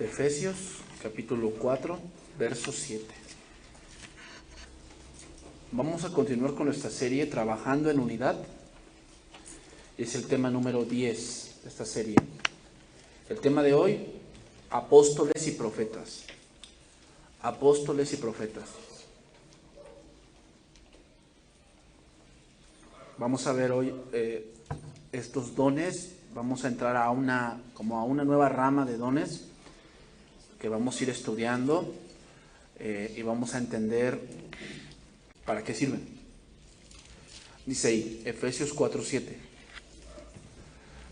Efesios capítulo 4, verso 7. Vamos a continuar con nuestra serie Trabajando en Unidad. Es el tema número 10 de esta serie. El tema de hoy, apóstoles y profetas. Apóstoles y profetas. Vamos a ver hoy estos dones. Vamos a entrar a una nueva rama de dones que vamos a ir estudiando y vamos a entender para qué sirven. Dice ahí, Efesios 4:7.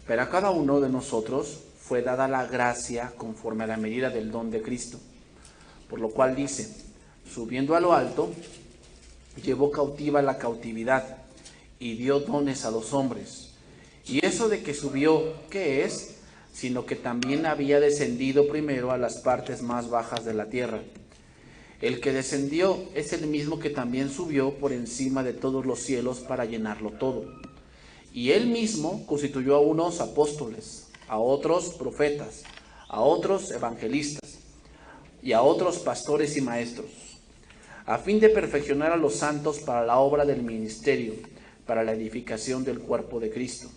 Pero a cada uno de nosotros fue dada la gracia conforme a la medida del don de Cristo. Por lo cual dice, subiendo a lo alto, llevó cautiva la cautividad y dio dones a los hombres. Y eso de que subió, ¿qué es? Sino que también había descendido primero a las partes más bajas de la tierra. El que descendió es el mismo que también subió por encima de todos los cielos para llenarlo todo. Y él mismo constituyó a unos apóstoles, a otros profetas, a otros evangelistas y a otros pastores y maestros, a fin de perfeccionar a los santos para la obra del ministerio, para la edificación del cuerpo de Cristo,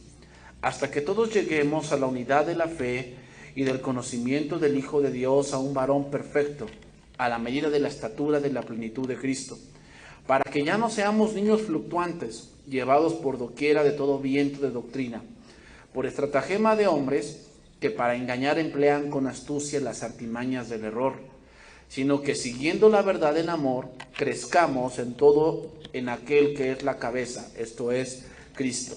hasta que todos lleguemos a la unidad de la fe y del conocimiento del Hijo de Dios, a un varón perfecto, a la medida de la estatura de la plenitud de Cristo, para que ya no seamos niños fluctuantes, llevados por doquiera de todo viento de doctrina, por estratagema de hombres que para engañar emplean con astucia las artimañas del error, sino que siguiendo la verdad en amor, crezcamos en todo en aquel que es la cabeza, esto es, Cristo,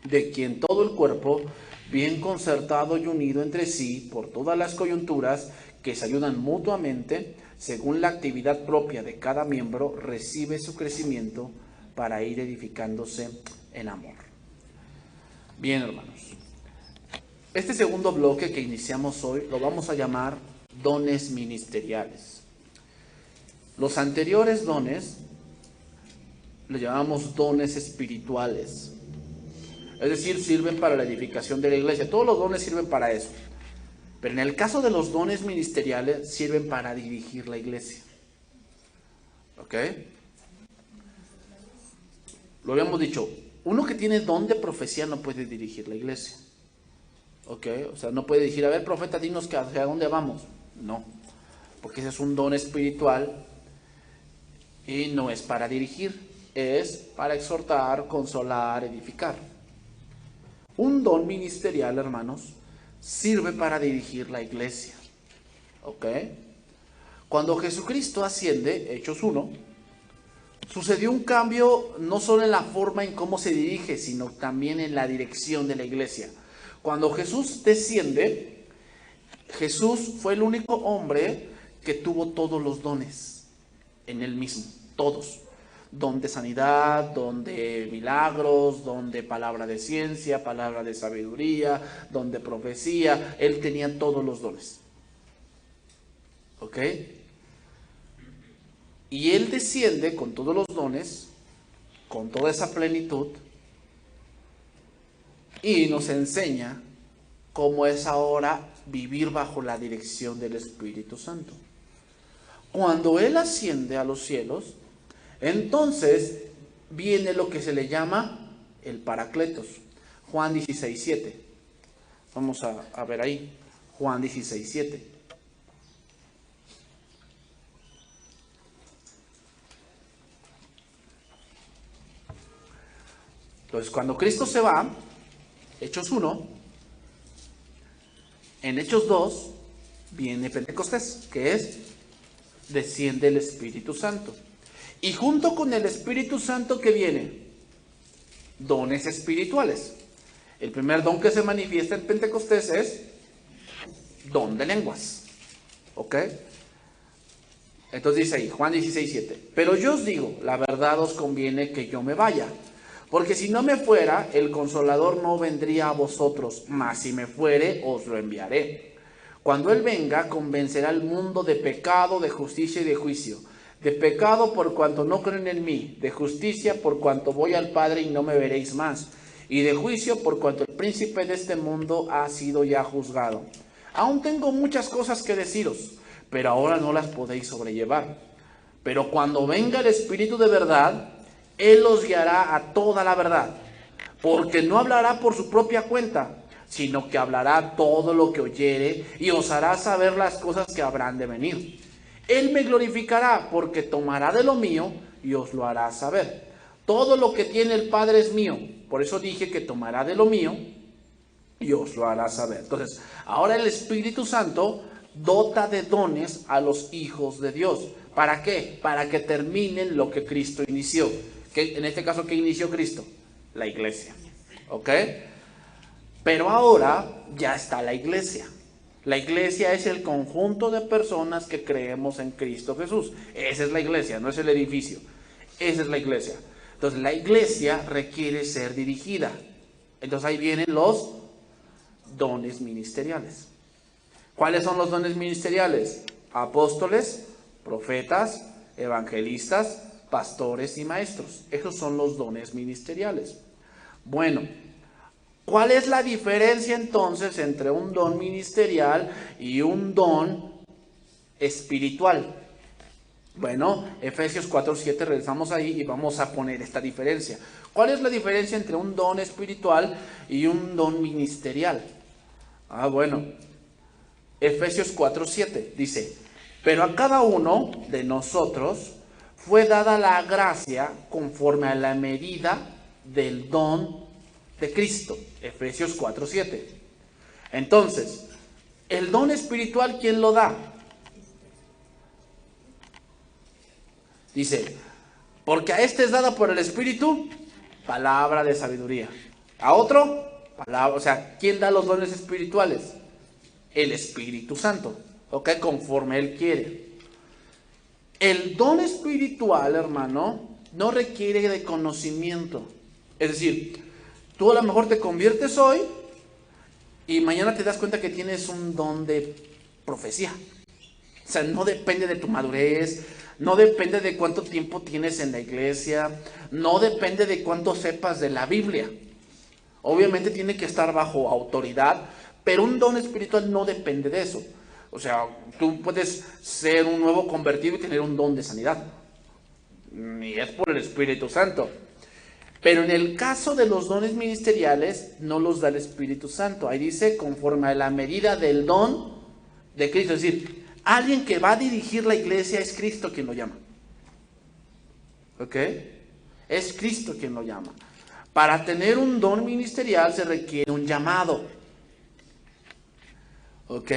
de quien todo el cuerpo, bien concertado y unido entre sí por todas las coyunturas que se ayudan mutuamente, según la actividad propia de cada miembro, recibe su crecimiento para ir edificándose en amor. Bien, hermanos, este segundo bloque que iniciamos hoy lo vamos a llamar dones ministeriales. Los anteriores dones los llamamos dones espirituales. Es decir, sirven para la edificación de la iglesia. Todos los dones sirven para eso. Pero en el caso de los dones ministeriales, sirven para dirigir la iglesia. ¿Ok? Lo habíamos dicho. Uno que tiene don de profecía no puede dirigir la iglesia. ¿Ok? O sea, no puede decir, a ver, profeta, dinos hacia dónde vamos. No. Porque ese es un don espiritual y no es para dirigir. Es para exhortar, consolar, edificar. Un don ministerial, hermanos, sirve para dirigir la iglesia. ¿Ok? Cuando Jesucristo asciende, Hechos 1, sucedió un cambio no solo en la forma en cómo se dirige, sino también en la dirección de la iglesia. Cuando Jesús desciende, Jesús fue el único hombre que tuvo todos los dones en él mismo, todos. Don de sanidad, don de milagros, don de palabra de ciencia, palabra de sabiduría, don de profecía. Él tenía todos los dones. ¿Ok? Y él desciende con todos los dones, con toda esa plenitud, y nos enseña cómo es ahora vivir bajo la dirección del Espíritu Santo. Cuando él asciende a los cielos, entonces viene lo que se le llama el Paracletos. Juan 16:7. Vamos a ver ahí. Juan 16:7. Entonces, cuando Cristo se va, Hechos 1, en Hechos 2, viene Pentecostés, que es, desciende el Espíritu Santo. Y junto con el Espíritu Santo, ¿qué viene? Dones espirituales. El primer don que se manifiesta en Pentecostés es don de lenguas. ¿Ok? Entonces dice ahí, Juan 16:7. Pero yo os digo, la verdad os conviene que yo me vaya. Porque si no me fuera, el Consolador no vendría a vosotros, mas si me fuere, os lo enviaré. Cuando Él venga, convencerá al mundo de pecado, de justicia y de juicio. De pecado por cuanto no creen en mí, de justicia por cuanto voy al Padre y no me veréis más, y de juicio por cuanto el príncipe de este mundo ha sido ya juzgado. Aún tengo muchas cosas que deciros, pero ahora no las podéis sobrellevar. Pero cuando venga el Espíritu de verdad, Él os guiará a toda la verdad, porque no hablará por su propia cuenta, sino que hablará todo lo que oyere y os hará saber las cosas que habrán de venir. Él me glorificará, porque tomará de lo mío y os lo hará saber. Todo lo que tiene el Padre es mío, por eso dije que tomará de lo mío y os lo hará saber. Entonces, ahora el Espíritu Santo dota de dones a los hijos de Dios. ¿Para qué? Para que terminen lo que Cristo inició. En este caso, ¿qué inició Cristo? La iglesia. ¿Ok? Pero ahora ya está la iglesia. La iglesia es el conjunto de personas que creemos en Cristo Jesús. Esa es la iglesia, no es el edificio. Esa es la iglesia. Entonces, la iglesia requiere ser dirigida. Entonces, ahí vienen los dones ministeriales. ¿Cuáles son los dones ministeriales? Apóstoles, profetas, evangelistas, pastores y maestros. Esos son los dones ministeriales. Bueno, ¿cuál es la diferencia entonces entre un don ministerial y un don espiritual? Bueno, Efesios 4:7, regresamos ahí y vamos a poner esta diferencia. ¿Cuál es la diferencia entre un don espiritual y un don ministerial? Bueno, Efesios 4:7 dice: pero a cada uno de nosotros fue dada la gracia conforme a la medida del don de Cristo. Efesios 4:7. Entonces, el don espiritual, ¿quién lo da? Dice, porque a este es dada por el Espíritu palabra de sabiduría. A otro, palabra. O sea, ¿quién da los dones espirituales? El Espíritu Santo. ¿Ok? Conforme Él quiere. El don espiritual, hermano, no requiere de conocimiento. Es decir, tú a lo mejor te conviertes hoy y mañana te das cuenta que tienes un don de profecía. O sea, no depende de tu madurez, no depende de cuánto tiempo tienes en la iglesia, no depende de cuánto sepas de la Biblia. Obviamente tiene que estar bajo autoridad, pero un don espiritual no depende de eso. O sea, tú puedes ser un nuevo convertido y tener un don de sanidad. Y es por el Espíritu Santo. Pero en el caso de los dones ministeriales, no los da el Espíritu Santo. Ahí dice, conforme a la medida del don de Cristo. Es decir, alguien que va a dirigir la iglesia es Cristo quien lo llama. ¿Ok? Es Cristo quien lo llama. Para tener un don ministerial se requiere un llamado. ¿Ok?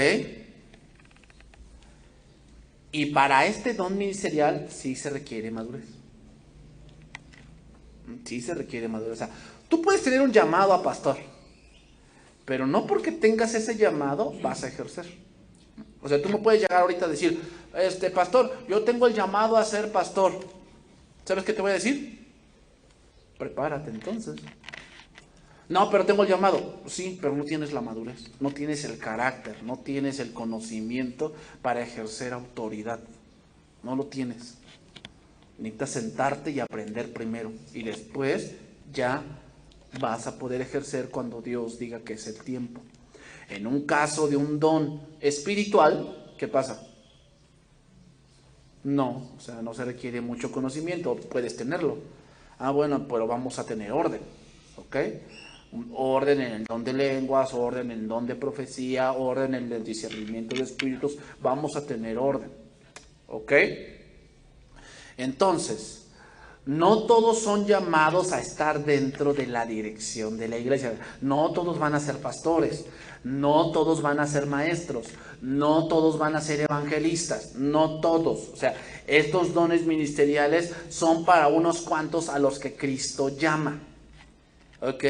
Y para este don ministerial sí se requiere madurez. Sí se requiere madurez. O sea, tú puedes tener un llamado a pastor, pero no porque tengas ese llamado vas a ejercer. O sea, tú no puedes llegar ahorita a decir, pastor, yo tengo el llamado a ser pastor. ¿Sabes qué te voy a decir? Prepárate entonces. No, pero tengo el llamado. Sí, pero no tienes la madurez, no tienes el carácter, no tienes el conocimiento para ejercer autoridad. No lo tienes. Necesitas sentarte y aprender primero. Y después ya vas a poder ejercer cuando Dios diga que es el tiempo. En un caso de un don espiritual, ¿qué pasa? No, o sea, no se requiere mucho conocimiento, puedes tenerlo. Bueno, pero vamos a tener orden, ¿ok? Orden en el don de lenguas, orden en el don de profecía, orden en el discernimiento de espíritus, vamos a tener orden, ¿ok? Entonces, no todos son llamados a estar dentro de la dirección de la iglesia. No todos van a ser pastores, no todos van a ser maestros, no todos van a ser evangelistas, no todos. O sea, estos dones ministeriales son para unos cuantos a los que Cristo llama. ¿Ok?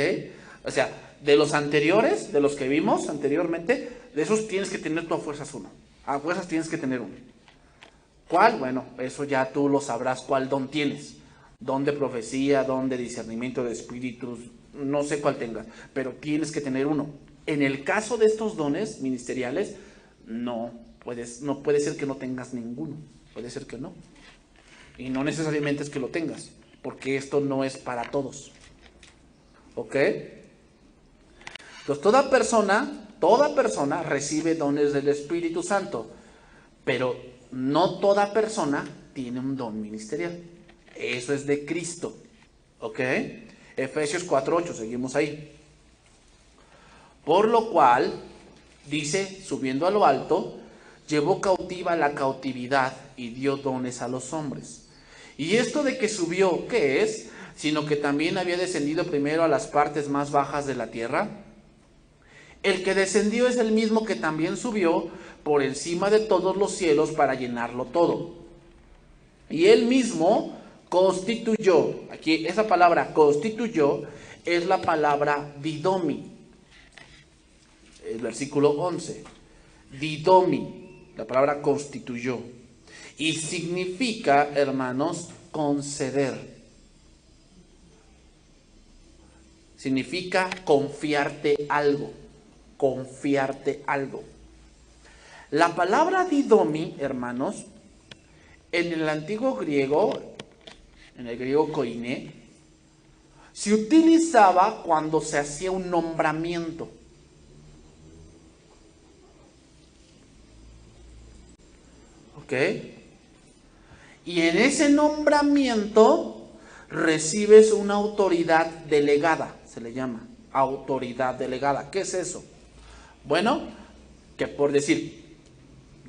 O sea, de los anteriores, de los que vimos anteriormente, de esos tienes que tener tú a fuerzas uno. A fuerzas tienes que tener uno. ¿Cuál? Bueno, eso ya tú lo sabrás cuál don tienes. Don de profecía, don de discernimiento de espíritus, no sé cuál tengas, pero tienes que tener uno. En el caso de estos dones ministeriales, no puede ser que no tengas ninguno, puede ser que no. Y no necesariamente es que lo tengas, porque esto no es para todos. ¿Ok? Entonces, toda persona toda persona recibe dones del Espíritu Santo, pero no toda persona tiene un don ministerial. Eso es de Cristo. ¿Ok? Efesios 4:8, seguimos ahí. Por lo cual, dice, subiendo a lo alto, llevó cautiva la cautividad y dio dones a los hombres. Y esto de que subió, ¿qué es? Sino que también había descendido primero a las partes más bajas de la tierra. El que descendió es el mismo que también subió por encima de todos los cielos para llenarlo todo. Y él mismo constituyó, aquí esa palabra constituyó es la palabra didomi, el versículo 11. Didomi, la palabra constituyó. Y significa, hermanos, conceder. Significa confiarte algo. Confiarte algo. La palabra didomi, hermanos, en el antiguo griego, en el griego koiné, se utilizaba cuando se hacía un nombramiento. ¿Ok? Y en ese nombramiento recibes una autoridad delegada, se le llama autoridad delegada. ¿Qué es eso? Bueno, que por decir,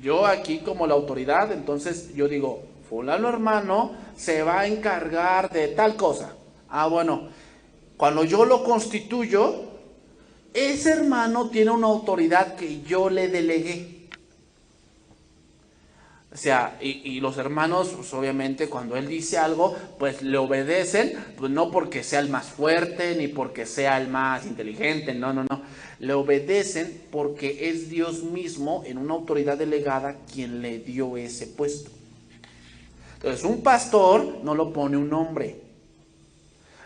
yo aquí como la autoridad, entonces yo digo, fulano hermano se va a encargar de tal cosa. Ah, bueno, cuando yo lo constituyo, ese hermano tiene una autoridad que yo le delegué. O sea, y los hermanos, pues obviamente cuando él dice algo, pues le obedecen, pues no porque sea el más fuerte, ni porque sea el más inteligente, no. Le obedecen porque es Dios mismo, en una autoridad delegada, quien le dio ese puesto. Entonces, un pastor no lo pone un hombre.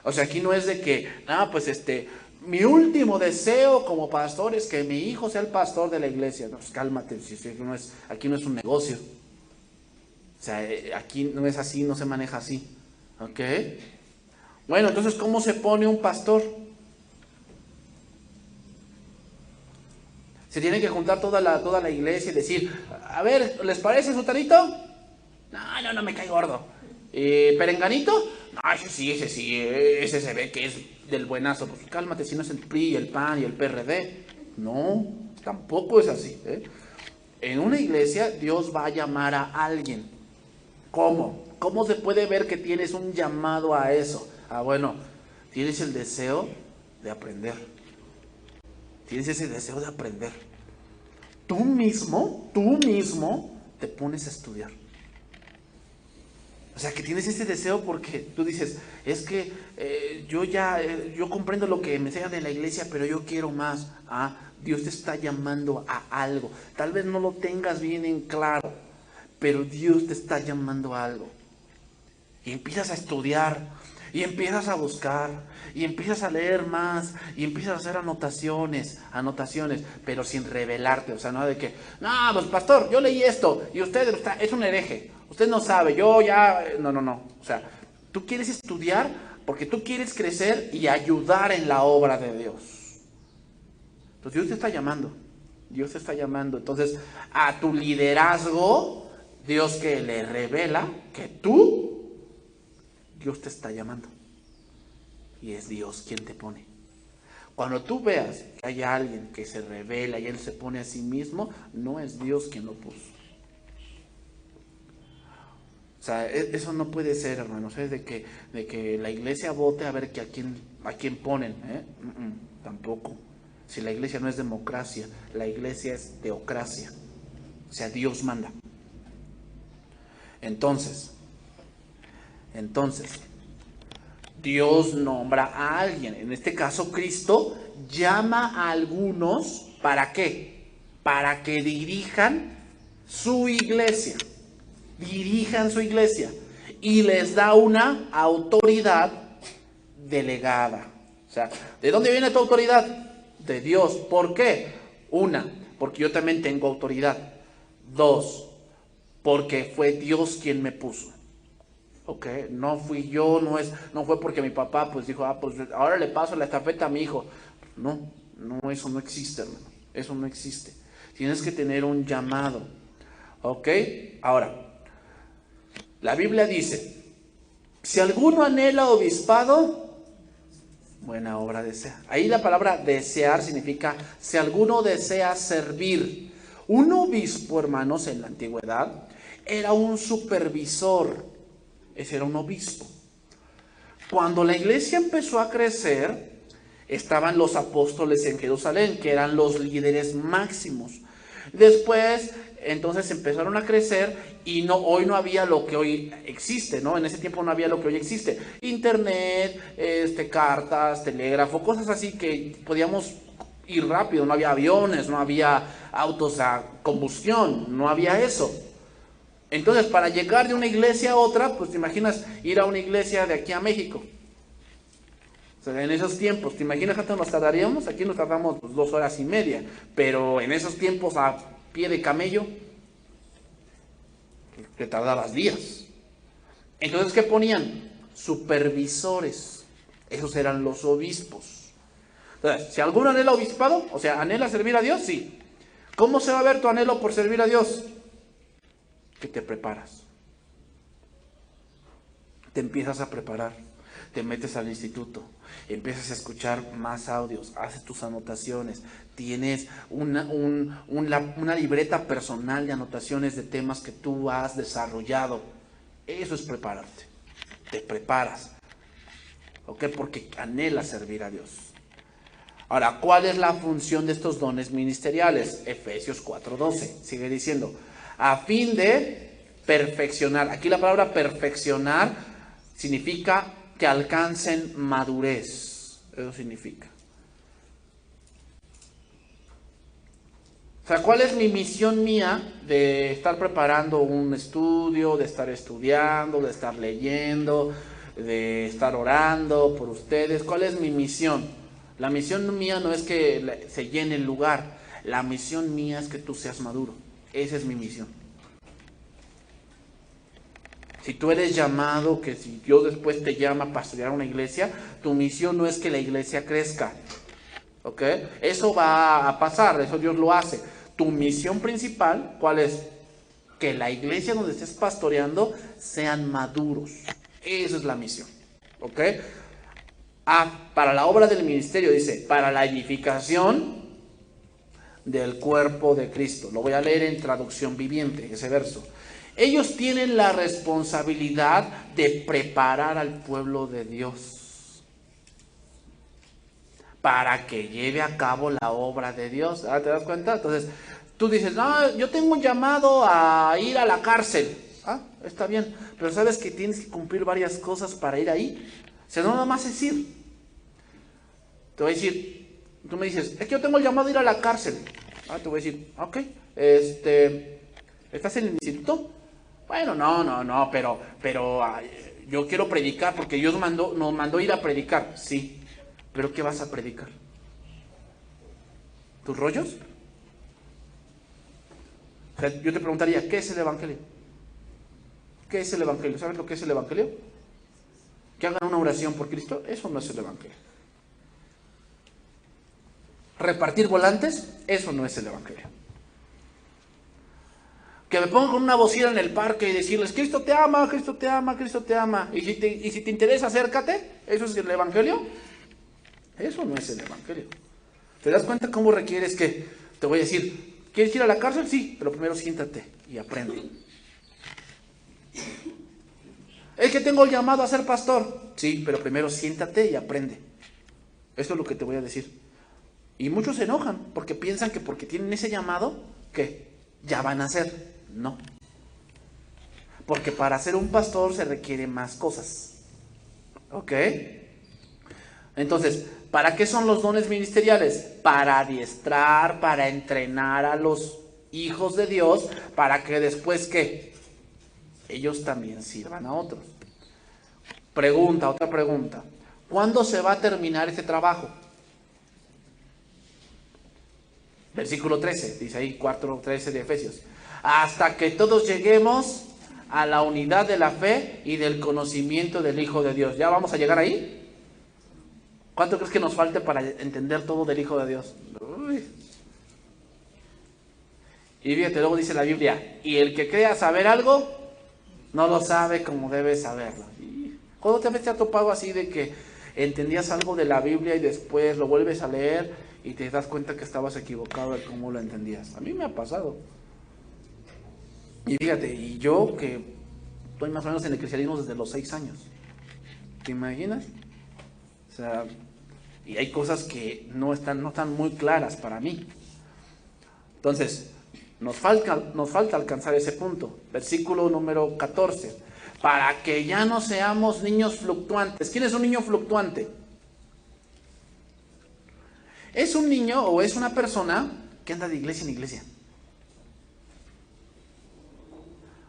O sea, aquí no es de que, pues mi último deseo como pastor es que mi hijo sea el pastor de la iglesia. No, pues cálmate, aquí no es un negocio. O sea, aquí no es así, no se maneja así. ¿Ok? Bueno, entonces, ¿cómo se pone un pastor? Se tiene que juntar toda la iglesia y decir, a ver, ¿les parece Sutanito? No me cae gordo. ¿Perenganito? No, ese sí, ese se ve que es del buenazo. Pues cálmate, si no es el PRI, el PAN y el PRD. No, tampoco es así. En una iglesia, Dios va a llamar a alguien. ¿Cómo? ¿Cómo se puede ver que tienes un llamado a eso? Bueno, tienes el deseo de aprender. Tienes ese deseo de aprender. Tú mismo te pones a estudiar. O sea, que tienes ese deseo porque tú dices, es que yo comprendo lo que me enseñan en la iglesia, pero yo quiero más. Dios te está llamando a algo. Tal vez no lo tengas bien en claro, pero Dios te está llamando a algo. Y empiezas a estudiar, y empiezas a buscar, y empiezas a leer más, y empiezas a hacer anotaciones, pero sin rebelarte. O sea, no de que, pues pastor, yo leí esto, y usted es un hereje, usted no sabe, yo ya, no. O sea, tú quieres estudiar porque tú quieres crecer y ayudar en la obra de Dios. Entonces Dios te está llamando. Entonces, a tu liderazgo, Dios que le revela que Dios te está llamando. Y es Dios quien te pone. Cuando tú veas que hay alguien que se revela y él se pone a sí mismo, no es Dios quien lo puso. O sea, eso no puede ser, hermanos. Es de que la iglesia vote a ver que a quién ponen. Tampoco. Si la iglesia no es democracia, la iglesia es teocracia. O sea, Dios manda. Entonces, Dios nombra a alguien. En este caso, Cristo llama a algunos, ¿para qué? Para que dirijan su iglesia. Y les da una autoridad delegada. O sea, ¿de dónde viene tu autoridad? De Dios. ¿Por qué? 1, porque yo también tengo autoridad. 2, porque fue Dios quien me puso. ¿Ok? No fui yo, no fue porque mi papá pues dijo, pues ahora le paso la estafeta a mi hijo. No, eso no existe, hermano. Eso no existe. Tienes que tener un llamado. ¿Ok? Ahora, la Biblia dice, si alguno anhela obispado, buena obra desea. Ahí la palabra desear significa, si alguno desea servir. Un obispo, hermanos, en la antigüedad, era un supervisor. Ese era un obispo. Cuando la iglesia empezó a crecer, estaban los apóstoles en Jerusalén, que eran los líderes máximos. Después, entonces empezaron a crecer y hoy no había lo que hoy existe, ¿no? En ese tiempo no había lo que hoy existe. Internet, cartas, telégrafo, cosas así que podíamos ir rápido. No había aviones, no había autos a combustión, no había eso. Entonces, para llegar de una iglesia a otra, pues te imaginas ir a una iglesia de aquí a México. O sea, en esos tiempos, ¿te imaginas cuánto nos tardaríamos? Aquí nos tardamos 2 horas y media, pero en esos tiempos a pie de camello, te tardabas días. Entonces, ¿qué ponían? Supervisores. Esos eran los obispos. Entonces, si alguno anhela obispado, o sea, anhela servir a Dios, sí. ¿Cómo se va a ver tu anhelo por servir a Dios? Que te preparas. Te empiezas a preparar. Te metes al instituto, empiezas a escuchar más audios, haces tus anotaciones, tienes una libreta personal de anotaciones de temas que tú has desarrollado. Eso es prepararte. Te preparas. ¿Ok? Porque anhelas servir a Dios. Ahora, ¿cuál es la función de estos dones ministeriales? Efesios 4:12. Sigue diciendo, a fin de perfeccionar. Aquí la palabra perfeccionar significa que alcancen madurez. Eso significa. O sea, ¿cuál es mi misión mía de estar preparando un estudio, de estar estudiando, de estar leyendo, de estar orando por ustedes? ¿Cuál es mi misión? La misión mía no es que se llene el lugar. La misión mía es que tú seas maduro. Esa es mi misión. Si tú eres llamado, que si Dios después te llama a pastorear una iglesia, tu misión no es que la iglesia crezca. ¿Ok? Eso va a pasar, eso Dios lo hace. Tu misión principal, ¿cuál es? Que la iglesia donde estés pastoreando sean maduros. Esa es la misión. ¿Ok? Para la obra del ministerio dice, para la edificación del cuerpo de Cristo. Lo voy a leer en traducción viviente, ese verso. Ellos tienen la responsabilidad de preparar al pueblo de Dios para que lleve a cabo la obra de Dios. ¿Te das cuenta? Entonces, tú dices, no, yo tengo un llamado a ir a la cárcel. Está bien, pero sabes que tienes que cumplir varias cosas para ir ahí. O sea, no nada más es ir. Te voy a decir, tú me dices, es que yo tengo el llamado a ir a la cárcel. Te voy a decir, ok, ¿estás en el instituto? Bueno, no, pero yo quiero predicar porque Dios nos mandó ir a predicar. Sí, pero ¿qué vas a predicar? ¿Tus rollos? O sea, yo te preguntaría, ¿qué es el evangelio? ¿Qué es el evangelio? ¿Sabes lo que es el evangelio? Que hagan una oración por Cristo. Eso no es el evangelio. Repartir volantes, eso no es el evangelio. Que me pongan con una bocina en el parque y decirles, Cristo te ama, Cristo te ama, Cristo te ama. Y si te interesa, acércate. ¿Eso es el evangelio? Eso no es el evangelio. ¿Te das cuenta cómo requieres que, te voy a decir, ¿quieres ir a la cárcel? Sí, pero primero siéntate y aprende. Es que tengo el llamado a ser pastor. Sí, pero primero siéntate y aprende. Eso es lo que te voy a decir. Y muchos se enojan porque piensan que porque tienen ese llamado, ¿qué? Ya van a ser. No. Porque para ser un pastor se requieren más cosas. ¿Ok? Entonces, ¿para qué son los dones ministeriales? Para adiestrar, para entrenar a los hijos de Dios, para que después, ¿qué? Ellos también sirvan a otros. Otra pregunta. ¿Cuándo se va a terminar este trabajo? Versículo 13, dice ahí, 4:13 de Efesios. Hasta que todos lleguemos a la unidad de la fe y del conocimiento del Hijo de Dios. ¿Ya vamos a llegar ahí? ¿Cuánto crees que nos falte para entender todo del Hijo de Dios? Y fíjate, luego dice la Biblia, y el que crea saber algo, no lo sabe como debe saberlo. ¿Cuándo te ha topado así de que entendías algo de la Biblia y después lo vuelves a leer y te das cuenta que estabas equivocado de cómo lo entendías? A mí me ha pasado. Y fíjate, y yo que estoy más o menos en el cristianismo desde los 6 años. ¿Te imaginas? O sea, y hay cosas que no están muy claras para mí. Entonces, nos falta alcanzar ese punto. Versículo número 14. Para que ya no seamos niños fluctuantes. ¿Quién es un niño fluctuante? Es un niño o es una persona que anda de iglesia en iglesia.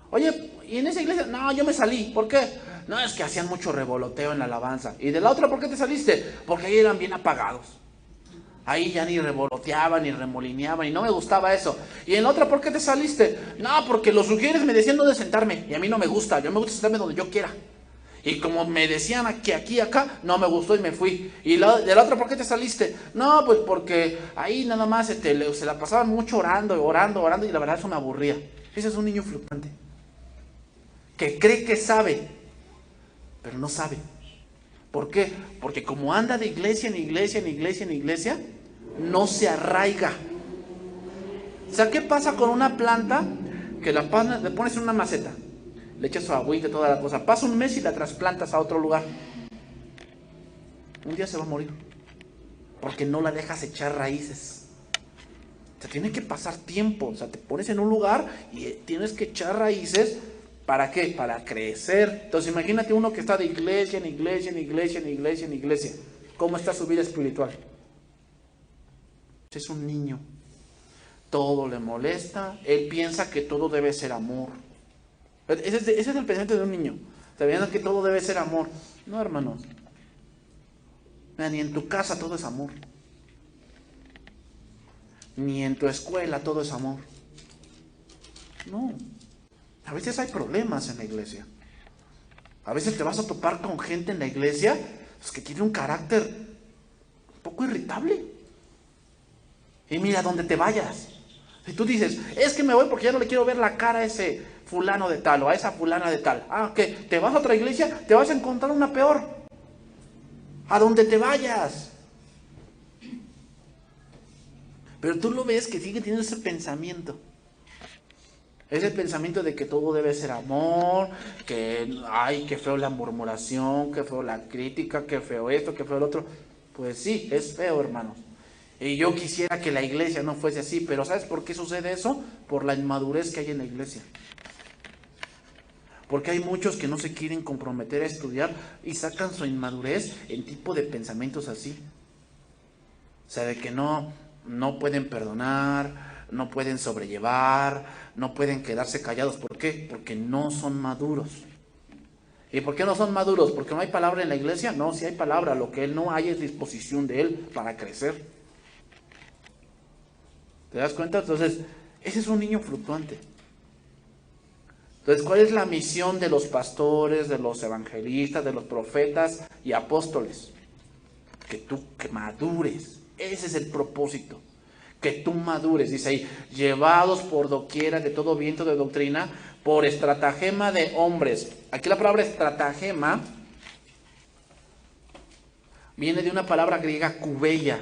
Oye, ¿y en esa iglesia? No, yo me salí. ¿Por qué? No, es que hacían mucho revoloteo en la alabanza. ¿Y de la otra por qué te saliste? Porque ahí eran bien apagados. Ahí ya ni revoloteaban, ni remolineaban, y no me gustaba eso. ¿Y en la otra por qué te saliste? No, porque los sugieres me decían dónde sentarme, y a mí no me gusta. Yo me gusta sentarme donde yo quiera. Y como me decían que aquí, acá, no me gustó y me fui. ¿Y de la otra por qué te saliste? No, pues porque ahí nada más se la pasaban mucho orando, y la verdad eso me aburría. Ese es un niño fluctuante. Que cree que sabe, pero no sabe. ¿Por qué? Porque como anda de iglesia en iglesia, en iglesia, en iglesia, no se arraiga. O sea, ¿qué pasa con una planta que le pones en una maceta? Le echas su agüita y toda la cosa. Pasa un mes y la trasplantas a otro lugar. Un día se va a morir. Porque no la dejas echar raíces. O sea, tiene que pasar tiempo. O sea, te pones en un lugar y tienes que echar raíces. ¿Para qué? Para crecer. Entonces imagínate uno que está de iglesia en iglesia, en iglesia, en iglesia, en iglesia. ¿Cómo está su vida espiritual? Es un niño. Todo le molesta. Él piensa que todo debe ser amor. Ese es el pensamiento de un niño. Sabiendo que todo debe ser amor. No, hermanos. Mira, ni en tu casa todo es amor. Ni en tu escuela todo es amor. No. A veces hay problemas en la iglesia. A veces te vas a topar con gente en la iglesia pues, que tiene un carácter un poco irritable. Y mira, donde te vayas. Si tú dices, es que me voy porque ya no le quiero ver la cara a ese fulano de tal o a esa fulana de tal. Ah, ¿qué? ¿Te vas a otra iglesia? Te vas a encontrar una peor. A donde te vayas. Pero tú lo ves que sigue teniendo ese pensamiento. Es el pensamiento de que todo debe ser amor, que, ay, qué feo la murmuración, qué feo la crítica, qué feo esto, qué feo el otro. Pues sí, es feo, hermanos. Y yo quisiera que la iglesia no fuese así, pero ¿sabes por qué sucede eso? Por la inmadurez que hay en la iglesia. Porque hay muchos que no se quieren comprometer a estudiar y sacan su inmadurez en tipo de pensamientos así. O sea, de que no pueden perdonar, no pueden sobrellevar, no pueden quedarse callados. ¿Por qué? Porque no son maduros. ¿Y por qué no son maduros? ¿Porque no hay palabra en la iglesia? No, sí hay palabra. Lo que no hay es disposición de él para crecer. ¿Te das cuenta? Entonces, ese es un niño fluctuante. Entonces, ¿cuál es la misión de los pastores, de los evangelistas, de los profetas y apóstoles? Que madures. Ese es el propósito. Que tú madures, dice ahí, llevados por doquiera de todo viento de doctrina, por estratagema de hombres. Aquí la palabra estratagema viene de una palabra griega kubeia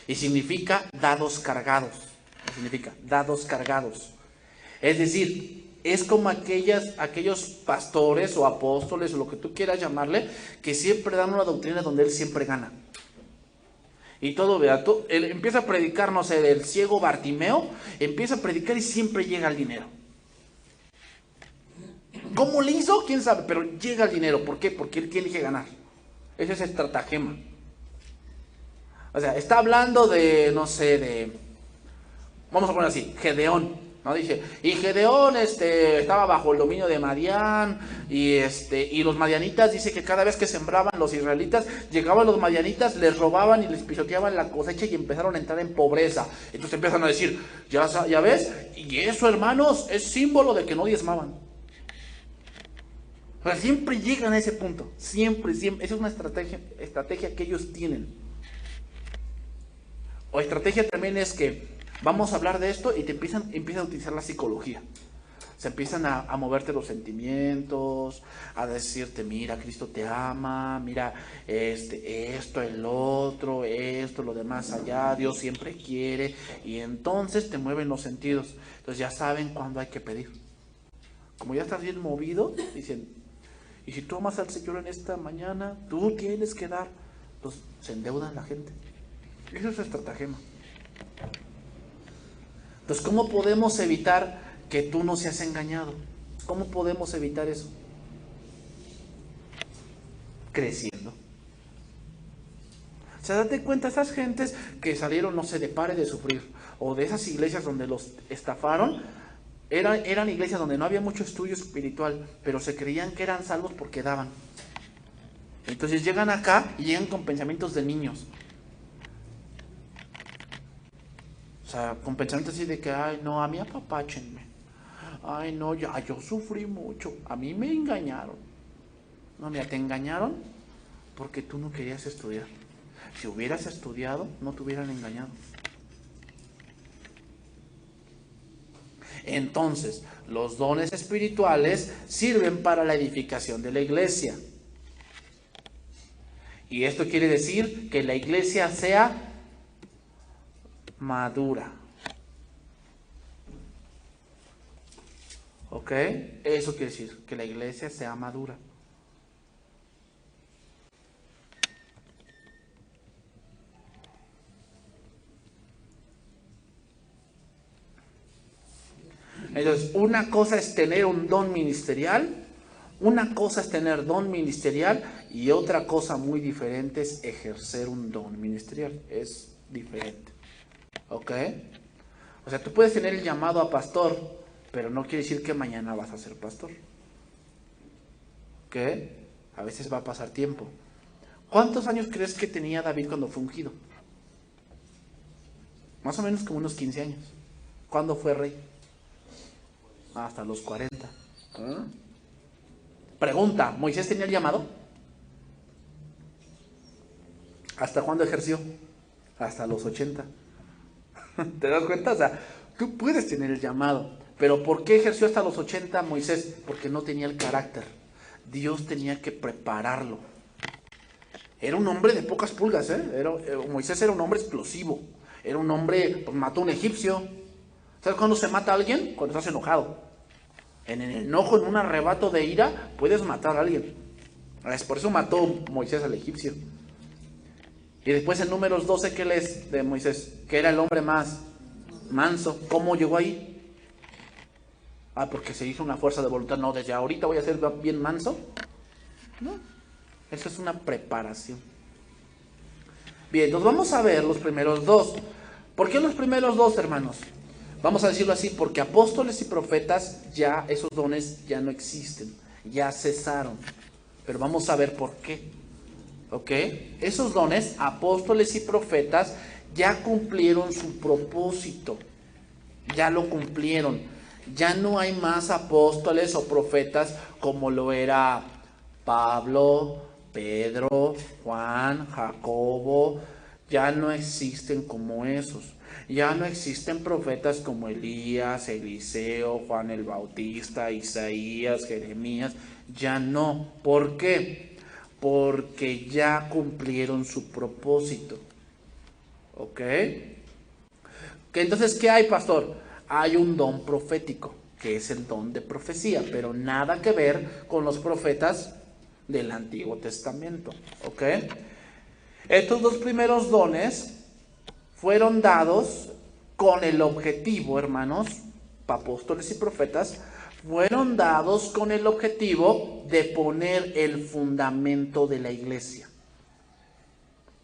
y significa dados cargados. Significa dados cargados. Es decir, es como aquellos pastores o apóstoles o lo que tú quieras llamarle, que siempre dan una doctrina donde él siempre gana. Y todo, vea, él empieza a predicar, no sé, del ciego Bartimeo, empieza a predicar y siempre llega el dinero. ¿Cómo le hizo? ¿Quién sabe? Pero llega el dinero. ¿Por qué? Porque él tiene que ganar. Ese es estratagema. O sea, está hablando de, no sé, vamos a poner así, Gedeón. ¿No? Dice, y Gedeón estaba bajo el dominio de Madián, y los madianitas, dice que cada vez que sembraban los israelitas, llegaban los madianitas, les robaban y les pisoteaban la cosecha y empezaron a entrar en pobreza. Entonces empiezan a decir, ya ves, y eso, hermanos, es símbolo de que no diezmaban. O sea, siempre llegan a ese punto, siempre, esa es una estrategia que ellos tienen. O estrategia también es que vamos a hablar de esto y te empiezan a utilizar la psicología. Se empiezan a moverte los sentimientos, a decirte, mira, Cristo te ama, mira, esto, el otro, esto, lo demás allá, Dios siempre quiere, y entonces te mueven los sentidos. Entonces ya saben cuándo hay que pedir. Como ya estás bien movido, dicen, y si tú amas al Señor en esta mañana, tú tienes que dar. Entonces se endeudan la gente. Eso es estratagema. Entonces, ¿cómo podemos evitar que tú no seas engañado? ¿Cómo podemos evitar eso? Creciendo. O sea, date cuenta, esas gentes que salieron, no sé, de Pare de Sufrir, o de esas iglesias donde los estafaron, eran iglesias donde no había mucho estudio espiritual, pero se creían que eran salvos porque daban. Entonces llegan acá y llegan con pensamientos de niños. O sea, con pensamientos así de que, ay, no, a mí apapáchenme. Ay, no, yo sufrí mucho. A mí me engañaron. No, mira, te engañaron porque tú no querías estudiar. Si hubieras estudiado, no te hubieran engañado. Entonces, los dones espirituales sirven para la edificación de la iglesia. Y esto quiere decir que la iglesia sea madura. ¿Ok? Eso quiere decir que la iglesia sea madura. Entonces, una cosa es tener un don ministerial, una cosa es tener don ministerial y otra cosa muy diferente es ejercer un don ministerial. Es diferente. ¿Ok? O sea, tú puedes tener el llamado a pastor, pero no quiere decir que mañana vas a ser pastor. ¿Ok? A veces va a pasar tiempo. ¿Cuántos años crees que tenía David cuando fue ungido? Más o menos como unos 15 años. ¿Cuándo fue rey? Hasta los 40. ¿Ah? Pregunta, ¿Moisés tenía el llamado? ¿Hasta cuándo ejerció? Hasta los 80. ¿Te das cuenta? O sea, tú puedes tener el llamado, pero ¿por qué ejerció hasta los 80 Moisés? Porque no tenía el carácter. Dios tenía que prepararlo. Era un hombre de pocas pulgas, ¿eh? Moisés era un hombre explosivo. Era un hombre, pues mató a un egipcio. ¿Sabes cuándo se mata a alguien? Cuando estás enojado. En el enojo, en un arrebato de ira, puedes matar a alguien. Es por eso mató Moisés al egipcio. Y después en Números 12, ¿qué lees de Moisés? Que era el hombre más manso. ¿Cómo llegó ahí? Ah, porque se hizo una fuerza de voluntad. No, desde ahorita voy a ser bien manso. No, eso es una preparación. Bien, entonces vamos a ver los primeros dos. ¿Por qué los primeros dos, hermanos? Vamos a decirlo así, porque apóstoles y profetas, ya esos dones ya no existen, ya cesaron. Pero vamos a ver por qué. ¿Ok? Esos dones, apóstoles y profetas, ya cumplieron su propósito. Ya lo cumplieron. Ya no hay más apóstoles o profetas como lo era Pablo, Pedro, Juan, Jacobo. Ya no existen como esos. Ya no existen profetas como Elías, Eliseo, Juan el Bautista, Isaías, Jeremías. Ya no. ¿Por qué? Porque ya cumplieron su propósito. ¿Ok? Entonces, ¿qué hay, pastor? Hay un don profético, que es el don de profecía, pero nada que ver con los profetas del Antiguo Testamento. ¿Ok? Estos dos primeros dones fueron dados con el objetivo, hermanos, apóstoles y profetas, fueron dados con el objetivo de poner el fundamento de la iglesia.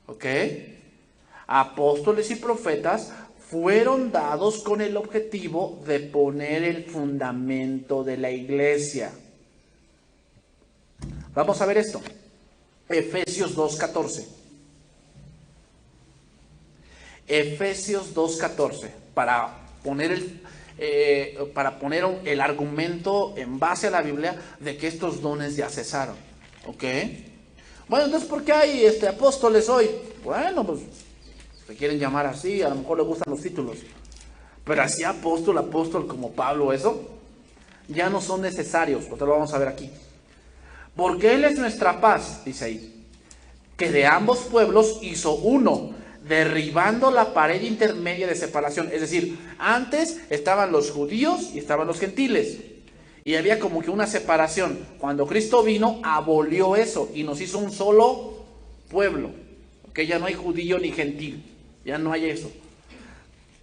¿Ok? Apóstoles y profetas fueron dados con el objetivo de poner el fundamento de la iglesia. Vamos a ver esto. Efesios 2:14. Efesios 2:14, para poner el argumento en base a la Biblia de que estos dones ya cesaron. ¿Ok? Bueno, entonces, ¿por qué hay apóstoles hoy? Bueno, pues se quieren llamar así, a lo mejor les gustan los títulos. Pero así apóstol como Pablo, eso ya no son necesarios. Lo vamos a ver aquí. Porque Él es nuestra paz, dice ahí, que de ambos pueblos hizo uno, derribando la pared intermedia de separación. Es decir, antes estaban los judíos y estaban los gentiles. Y había como que una separación. Cuando Cristo vino, abolió eso y nos hizo un solo pueblo. Que ya no hay judío ni gentil. Ya no hay eso.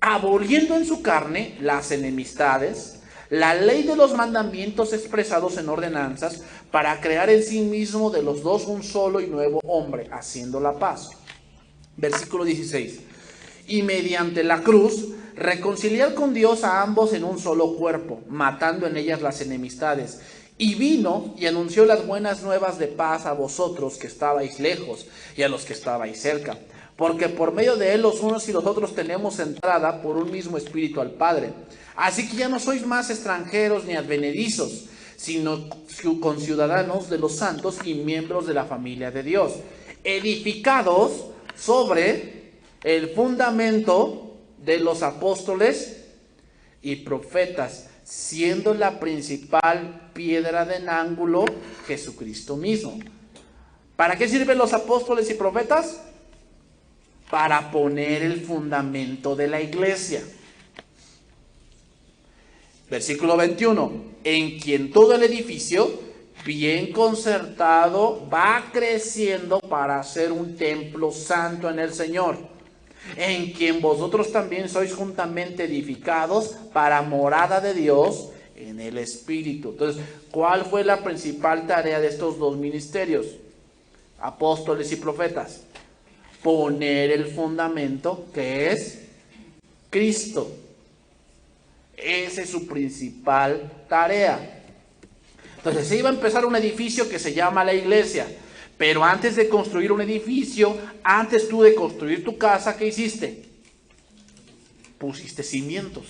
Aboliendo en su carne las enemistades, la ley de los mandamientos expresados en ordenanzas, para crear en sí mismo de los dos un solo y nuevo hombre, haciendo la paz. Versículo 16. Y mediante la cruz, reconciliar con Dios a ambos en un solo cuerpo, matando en ellas las enemistades. Y vino y anunció las buenas nuevas de paz a vosotros que estabais lejos y a los que estabais cerca. Porque por medio de Él los unos y los otros tenemos entrada por un mismo espíritu al Padre. Así que ya no sois más extranjeros ni advenedizos, sino conciudadanos de los santos y miembros de la familia de Dios, edificados sobre el fundamento de los apóstoles y profetas, siendo la principal piedra del ángulo Jesucristo mismo. ¿Para qué sirven los apóstoles y profetas? Para poner el fundamento de la iglesia. Versículo 21. En quien todo el edificio, bien concertado, va creciendo para ser un templo santo en el Señor, en quien vosotros también sois juntamente edificados para morada de Dios en el Espíritu. Entonces, ¿cuál fue la principal tarea de estos dos ministerios? Apóstoles y profetas. Poner el fundamento, que es Cristo. Esa es su principal tarea. Entonces se iba a empezar un edificio que se llama la iglesia. Pero antes de construir un edificio, antes tú de construir tu casa, ¿qué hiciste? Pusiste cimientos.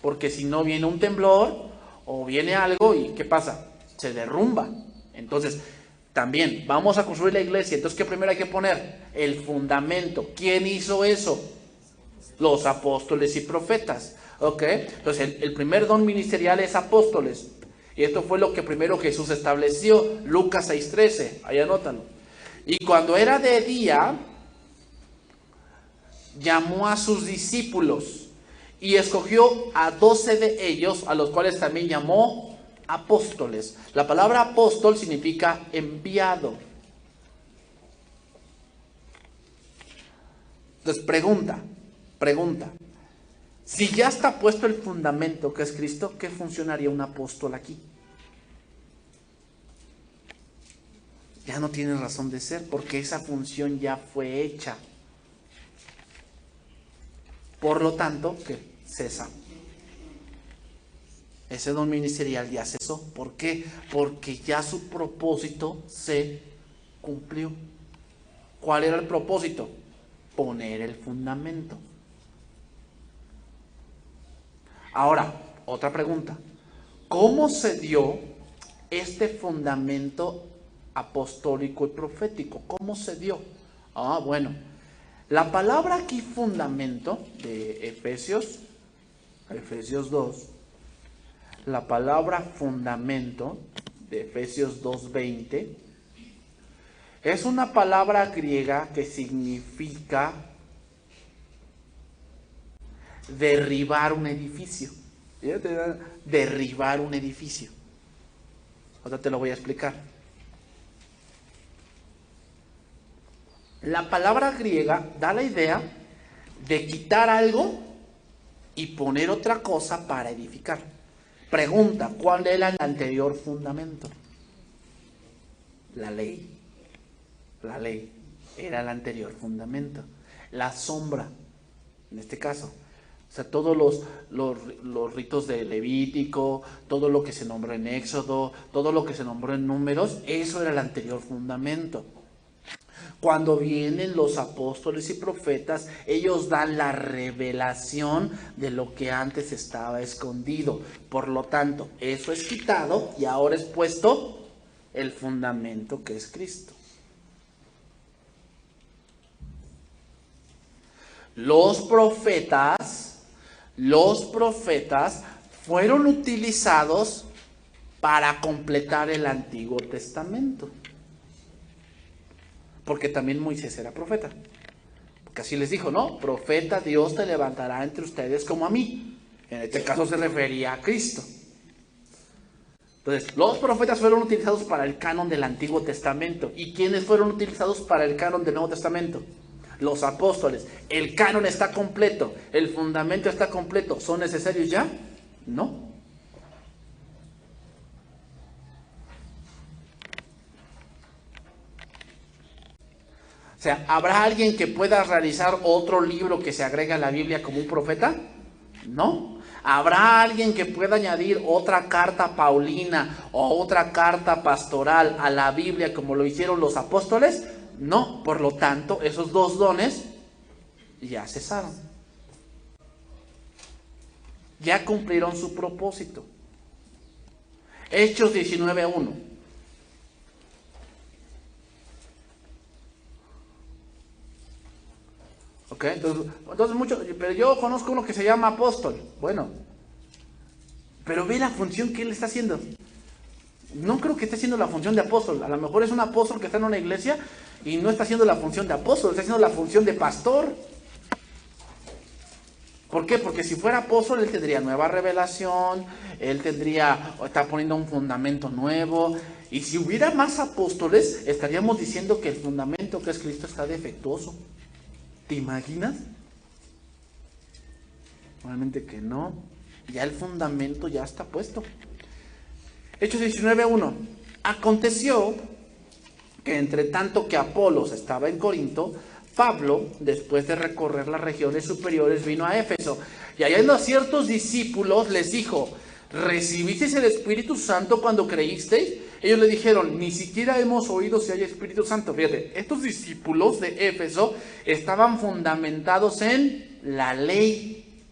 Porque si no viene un temblor o viene algo y ¿qué pasa? Se derrumba. Entonces, también vamos a construir la iglesia. Entonces, ¿qué primero hay que poner? El fundamento. ¿Quién hizo eso? Los apóstoles y profetas. ¿Ok? Entonces, el primer don ministerial es apóstoles. Y esto fue lo que primero Jesús estableció. Lucas 6:13. Ahí anótalo. Y cuando era de día, llamó a sus discípulos y escogió a 12 de ellos, a los cuales también llamó apóstoles. La palabra apóstol significa enviado. Entonces, pregunta. Si ya está puesto el fundamento que es Cristo, ¿qué funcionaría un apóstol aquí? Ya no tiene razón de ser, porque esa función ya fue hecha. Por lo tanto, ¿qué? Cesa. Ese don ministerial ya cesó. ¿Por qué? Porque ya su propósito se cumplió. ¿Cuál era el propósito? Poner el fundamento. Ahora, otra pregunta. ¿Cómo se dio este fundamento apostólico y profético? ¿Cómo se dio? Bueno. La palabra aquí fundamento de Efesios 2, la palabra fundamento de Efesios 2:20 es una palabra griega que significa derribar un edificio. Derribar un edificio. Ahora te lo voy a explicar. La palabra griega da la idea de quitar algo y poner otra cosa para edificar. Pregunta, ¿cuál era el anterior fundamento? La ley. La ley era el anterior fundamento. La sombra, en este caso. O sea, todos los ritos de Levítico, todo lo que se nombró en Éxodo, todo lo que se nombró en Números, eso era el anterior fundamento. Cuando vienen los apóstoles y profetas, ellos dan la revelación de lo que antes estaba escondido. Por lo tanto, eso es quitado y ahora es puesto el fundamento que es Cristo. Los profetas los profetas fueron utilizados para completar el Antiguo Testamento. Porque también Moisés era profeta. Porque así les dijo, ¿no? Profeta Dios te levantará entre ustedes como a mí. En este caso se refería a Cristo. Entonces, los profetas fueron utilizados para el canon del Antiguo Testamento. ¿Y quiénes fueron utilizados para el canon del Nuevo Testamento? Los apóstoles. El canon está completo, el fundamento está completo. ¿Son necesarios ya? No. O sea, ¿habrá alguien que pueda realizar otro libro que se agregue a la Biblia como un profeta? No. ¿Habrá alguien que pueda añadir otra carta paulina o otra carta pastoral a la Biblia como lo hicieron los apóstoles? No. Por lo tanto, esos dos dones ya cesaron. Ya cumplieron su propósito. Hechos 19:1. ¿Ok? Entonces mucho, pero yo conozco uno que se llama apóstol. Bueno, pero ve la función que él está haciendo. No creo que esté haciendo la función de apóstol. A lo mejor es un apóstol que está en una iglesia y no está haciendo la función de apóstol, está haciendo la función de pastor. ¿Por qué? Porque si fuera apóstol, él tendría nueva revelación, está poniendo un fundamento nuevo. Y si hubiera más apóstoles, estaríamos diciendo que el fundamento que es Cristo está defectuoso. ¿Te imaginas? Realmente que no. Ya el fundamento ya está puesto. Hechos 19:1. Aconteció que entre tanto que Apolos estaba en Corinto, Pablo, después de recorrer las regiones superiores, vino a Éfeso. Y hallando a ciertos discípulos, les dijo: ¿recibisteis el Espíritu Santo cuando creísteis? Ellos le dijeron: ni siquiera hemos oído si hay Espíritu Santo. Fíjate, estos discípulos de Éfeso estaban fundamentados en la ley.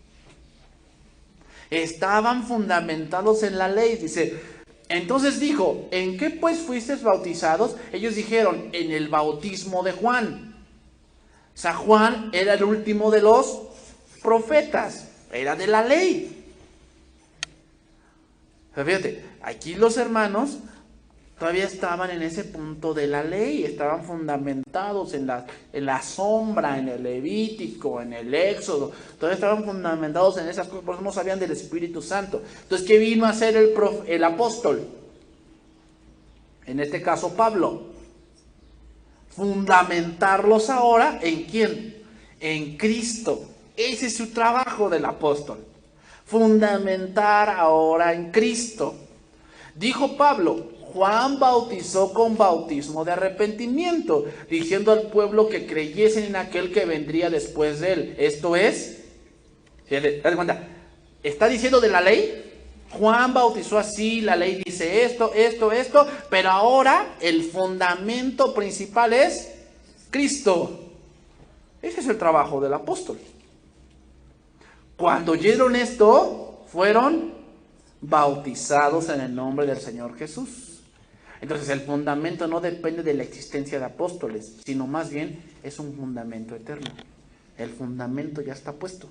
Estaban fundamentados en la ley. Dice, entonces dijo: ¿en qué pues fuisteis bautizados? Ellos dijeron: en el bautismo de Juan. O sea, Juan era el último de los profetas, era de la ley. Pero fíjate, aquí los hermanos todavía estaban en ese punto de la ley, estaban fundamentados en la sombra, en el Levítico, en el Éxodo, todavía estaban fundamentados en esas cosas, por eso no sabían del Espíritu Santo. Entonces, ¿qué vino a hacer el apóstol? En este caso, Pablo. Fundamentarlos ahora, ¿en quién? En Cristo. Ese es su trabajo del apóstol. Fundamentar ahora en Cristo. Dijo Pablo: Juan bautizó con bautismo de arrepentimiento, diciendo al pueblo que creyesen en aquel que vendría después de él. Esto es, date cuenta, está diciendo de la ley. Juan bautizó así, la ley dice esto, pero ahora el fundamento principal es Cristo. Ese es el trabajo del apóstol. Cuando oyeron esto, fueron bautizados en el nombre del Señor Jesús. Entonces el fundamento no depende de la existencia de apóstoles, sino más bien es un fundamento eterno. El fundamento ya está puesto.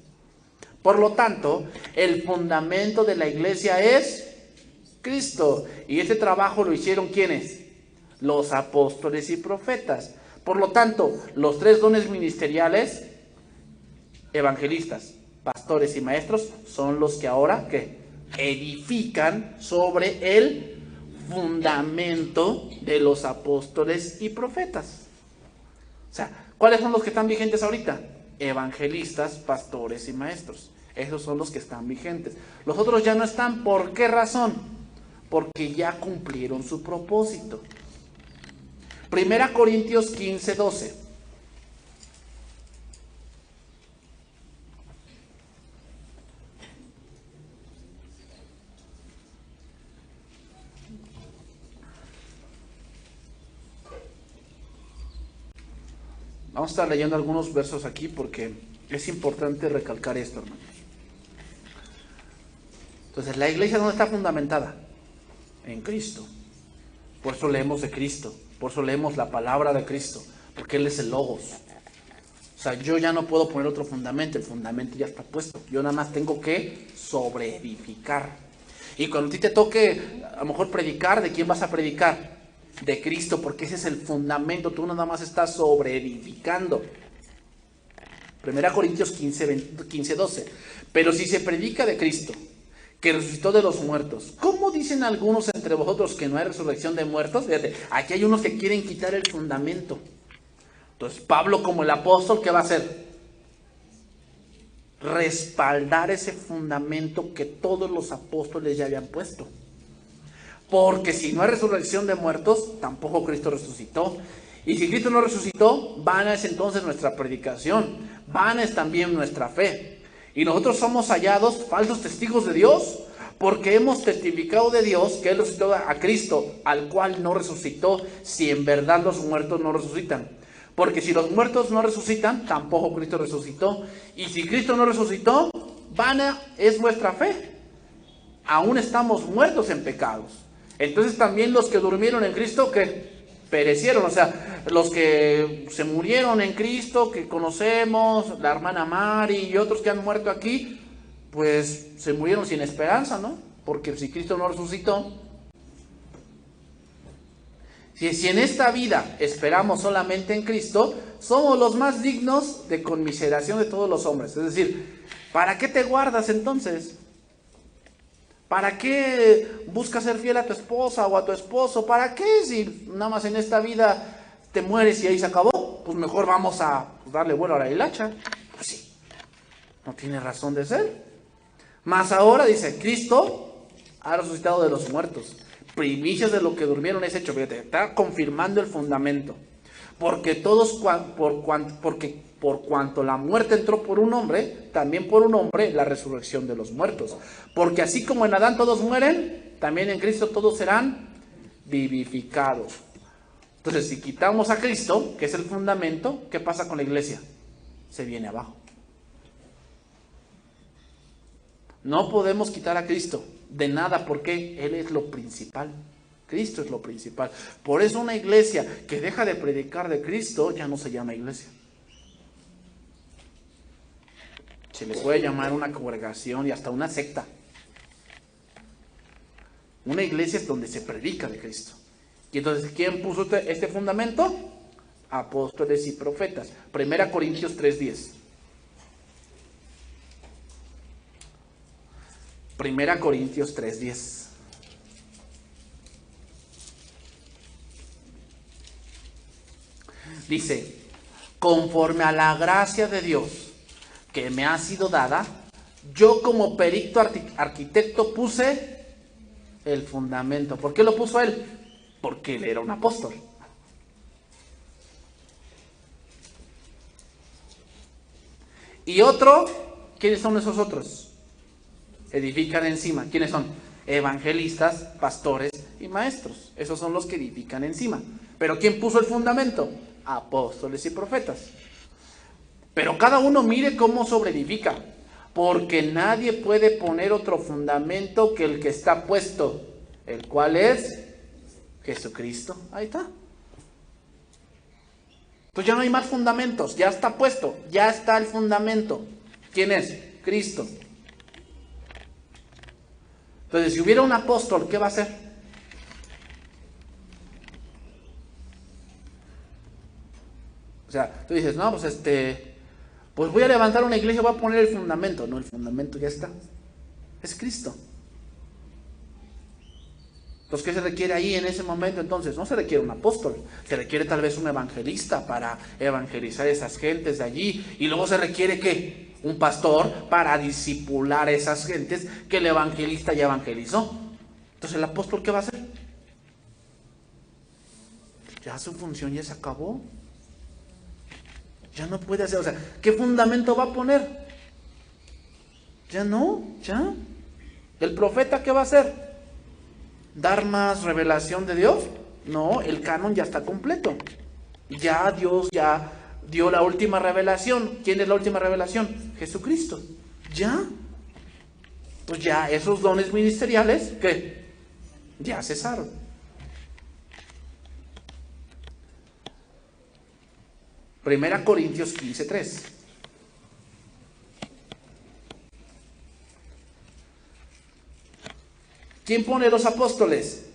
Por lo tanto, el fundamento de la iglesia es Cristo. Y este trabajo lo hicieron ¿quiénes? Los apóstoles y profetas. Por lo tanto, los tres dones ministeriales, evangelistas, pastores y maestros, son los que ahora ¿qué? Edifican sobre el fundamento de los apóstoles y profetas. O sea, ¿cuáles son los que están vigentes ahorita? Evangelistas, pastores y maestros. Esos son los que están vigentes. Los otros ya no están. ¿Por qué razón? Porque ya cumplieron su propósito. 1 Corintios 15:12. Vamos a estar leyendo algunos versos aquí porque es importante recalcar esto, hermanos. Entonces, la iglesia ¿dónde está fundamentada? En Cristo. Por eso leemos de Cristo, por eso leemos la palabra de Cristo, porque Él es el Logos. O sea, yo ya no puedo poner otro fundamento, el fundamento ya está puesto. Yo nada más tengo que sobreedificar. Y cuando a ti te toque, a lo mejor predicar, ¿de quién vas a predicar? De Cristo, porque ese es el fundamento. Tú nada más estás sobreedificando. 1 Corintios 15, 12. Pero si se predica de Cristo, que resucitó de los muertos, ¿cómo dicen algunos entre vosotros que no hay resurrección de muertos? Fíjate, aquí hay unos que quieren quitar el fundamento. Entonces Pablo, como el apóstol, ¿qué va a hacer? Respaldar ese fundamento que todos los apóstoles ya habían puesto. Porque si no hay resurrección de muertos, tampoco Cristo resucitó. Y si Cristo no resucitó, vana es entonces nuestra predicación, vana es también nuestra fe. Y nosotros somos hallados falsos testigos de Dios, porque hemos testificado de Dios que Él resucitó a Cristo, al cual no resucitó, si en verdad los muertos no resucitan. Porque si los muertos no resucitan, tampoco Cristo resucitó. Y si Cristo no resucitó, vana es vuestra fe. Aún estamos muertos en pecados. Entonces también los que durmieron en Cristo, que perecieron, o sea, los que se murieron en Cristo, que conocemos, la hermana Mari y otros que han muerto aquí, pues se murieron sin esperanza, ¿no? Porque si Cristo no resucitó, si en esta vida esperamos solamente en Cristo, somos los más dignos de conmiseración de todos los hombres. Es decir, ¿para qué te guardas entonces? ¿Para qué buscas ser fiel a tu esposa o a tu esposo? ¿Para qué si nada más en esta vida te mueres y ahí se acabó? Pues mejor vamos a darle vuelo a la hilacha. Pues sí, no tiene razón de ser. Más ahora dice, Cristo ha resucitado de los muertos. Primicias de lo que durmieron es hecho. Fíjate, está confirmando el fundamento. Porque por cuanto la muerte entró por un hombre, también por un hombre la resurrección de los muertos. Porque así como en Adán todos mueren, también en Cristo todos serán vivificados. Entonces, si quitamos a Cristo, que es el fundamento, ¿qué pasa con la iglesia? Se viene abajo. No podemos quitar a Cristo de nada, porque Él es lo principal. Cristo es lo principal. Por eso una iglesia que deja de predicar de Cristo ya no se llama iglesia. Se le puede llamar una congregación y hasta una secta. Una iglesia es donde se predica de Cristo. Y entonces, ¿quién puso este fundamento? Apóstoles y profetas. 1 Corintios 3:10. 1 Corintios 3:10. Dice, conforme a la gracia de Dios que me ha sido dada, yo como perito arquitecto puse el fundamento. ¿Por qué lo puso él? Porque él era un apóstol. Y otro, ¿quiénes son esos otros? Edifican encima. ¿Quiénes son? Evangelistas, pastores y maestros. Esos son los que edifican encima. ¿Pero quién puso el fundamento? Apóstoles y profetas. Pero cada uno mire cómo sobreedifica, porque nadie puede poner otro fundamento que el que está puesto, el cual es Jesucristo. Ahí está. Entonces ya no hay más fundamentos, ya está puesto, ya está el fundamento. ¿Quién es? Cristo. Entonces, si hubiera un apóstol, ¿qué va a hacer? O sea, tú dices, no, pues voy a levantar una iglesia, voy a poner el fundamento. No, el fundamento ya está. Es Cristo. Entonces, ¿qué se requiere ahí en ese momento? Entonces, no se requiere un apóstol, se requiere tal vez un evangelista para evangelizar a esas gentes de allí. Y luego se requiere, ¿qué? Un pastor para discipular a esas gentes que el evangelista ya evangelizó. Entonces, ¿el apóstol qué va a hacer? Ya su función ya se acabó. Ya no puede hacer, o sea, ¿qué fundamento va a poner? Ya no, ya. ¿El profeta qué va a hacer? ¿Dar más revelación de Dios? No, el canon ya está completo. Ya Dios ya dio la última revelación. ¿Quién es la última revelación? Jesucristo. Ya. Pues ya esos dones ministeriales, ¿qué? Ya cesaron. Primera Corintios 15:3. ¿Quién pone los apóstoles?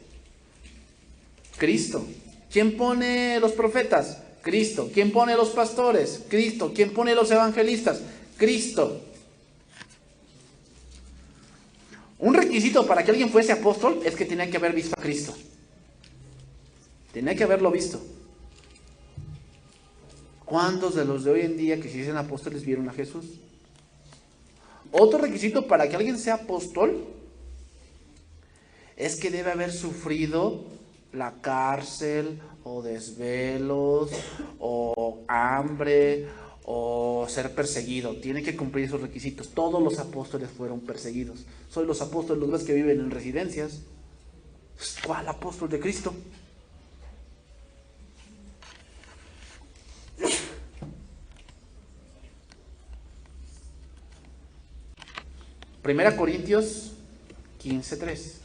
Cristo. ¿Quién pone los profetas? Cristo. ¿Quién pone los pastores? Cristo. ¿Quién pone los evangelistas? Cristo. Un requisito para que alguien fuese apóstol es que tenía que haber visto a Cristo. Tenía que haberlo visto. ¿Cuántos de los de hoy en día que se dicen apóstoles vieron a Jesús? Otro requisito para que alguien sea apóstol es que debe haber sufrido la cárcel, o desvelos, o hambre, o ser perseguido. Tiene que cumplir esos requisitos. Todos los apóstoles fueron perseguidos. Soy los apóstoles, los ves que viven en residencias. ¿Cuál apóstol de Cristo? Primera Corintios 15:3.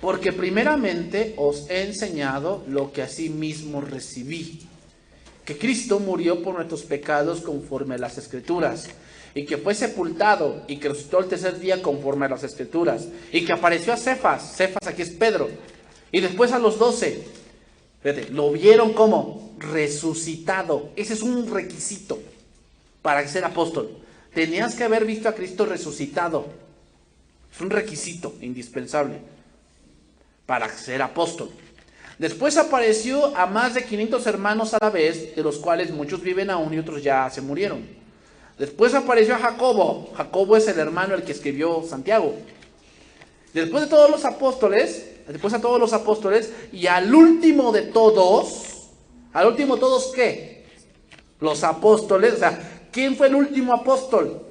Porque primeramente os he enseñado lo que asimismo recibí, que Cristo murió por nuestros pecados conforme a las Escrituras, y que fue sepultado y que resucitó el tercer día conforme a las Escrituras, y que apareció a Cefas, Cefas aquí es Pedro, y después a los 12. Fíjate, lo vieron como resucitado. Ese es un requisito para ser apóstol. Tenías que haber visto a Cristo resucitado. Es un requisito indispensable para ser apóstol. Después apareció a más de 500 hermanos a la vez, de los cuales muchos viven aún y otros ya se murieron. Después apareció a Jacobo. Jacobo es el hermano el que escribió Santiago. Después a todos los apóstoles, y al último de todos, ¿qué? Los apóstoles. O sea, ¿quién fue el último apóstol?